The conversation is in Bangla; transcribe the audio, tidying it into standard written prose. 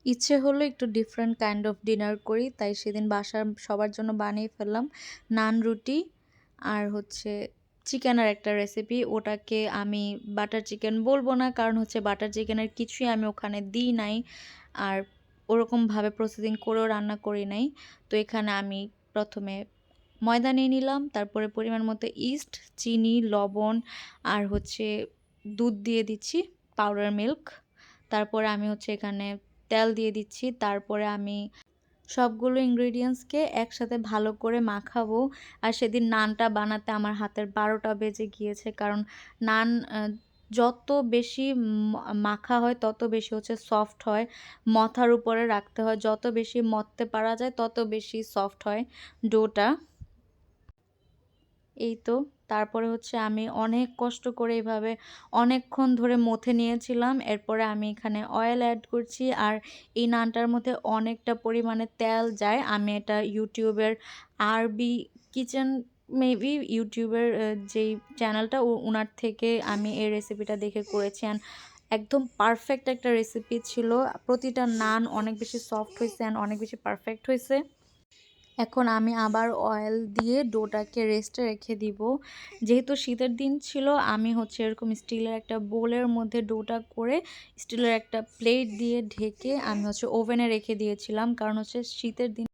ইচ্ছে হলো একটু ডিফারেন্ট কাইন্ড অফ ডিনার করি, তাই সেদিন বাসার সবার জন্য বানিয়ে ফেললাম নান রুটি আর হচ্ছে চিকেনের একটা রেসিপি। ওটাকে আমি বাটার চিকেন বলবো না, কারণ হচ্ছে বাটার চিকেনের কিছুই আমি ওখানে দিই নাই, আর ওরকমভাবে প্রসেসিং করেও রান্না করি নাই। তো এখানে আমি প্রথমে ময়দা নিয়ে নিলাম, তারপরে পরিমাণ মতো ইস্ট, চিনি, লবণ আর হচ্ছে দুধ দিয়ে দিচ্ছি, পাউডার মিল্ক। তারপরে আমি হচ্ছে এখানে তেল দিয়ে দিচ্ছি। তারপরে আমি সবগুলো ইনগ্রেডিয়েন্টসকে একসাথে ভালো করে মাখাবো। আর সেদিন নানটা বানাতে আমার হাতের ১২টা বেজে গিয়েছে, কারণ নান যত বেশি মাখা হয় তত বেশি হচ্ছে সফট হয়। মাথার উপরে রাখতে হয়, যত বেশি মথতে পারা যায় তত বেশি সফট হয় ডোটা। এই তো, তারপরে হচ্ছে আমি অনেক কষ্ট করে এভাবে অনেকক্ষণ ধরে মথে নিয়েছিলাম। এরপরে আমি এখানে অয়েল অ্যাড করছি, আর এই নানটার মধ্যে অনেকটা পরিমাণে তেল যায়। আমি এটা ইউটিউবের আরবি কিচেন, মেবি ইউটিউবের যেই চ্যানেলটা ওনার থেকে আমি এই রেসিপিটা দেখে করেছি। অ্যান্ড একদম পারফেক্ট একটা রেসিপি ছিল। প্রতিটা নান অনেক বেশি সফট হয়েছে অ্যান্ড অনেক বেশি পারফেক্ট হয়েছে। এখন আমি আবার অয়েল দিয়ে ডোটাকে রেস্টে রেখে দিব। যেহেতু শীতের দিন ছিল, আমি হচ্ছে এরকম স্টিলের একটা বোলের মধ্যে ডোটা করে স্টিলের একটা প্লেট দিয়ে ঢেকে আমি হচ্ছে ওভেনে রেখে দিয়েছিলাম, কারণ হচ্ছে শীতের দিন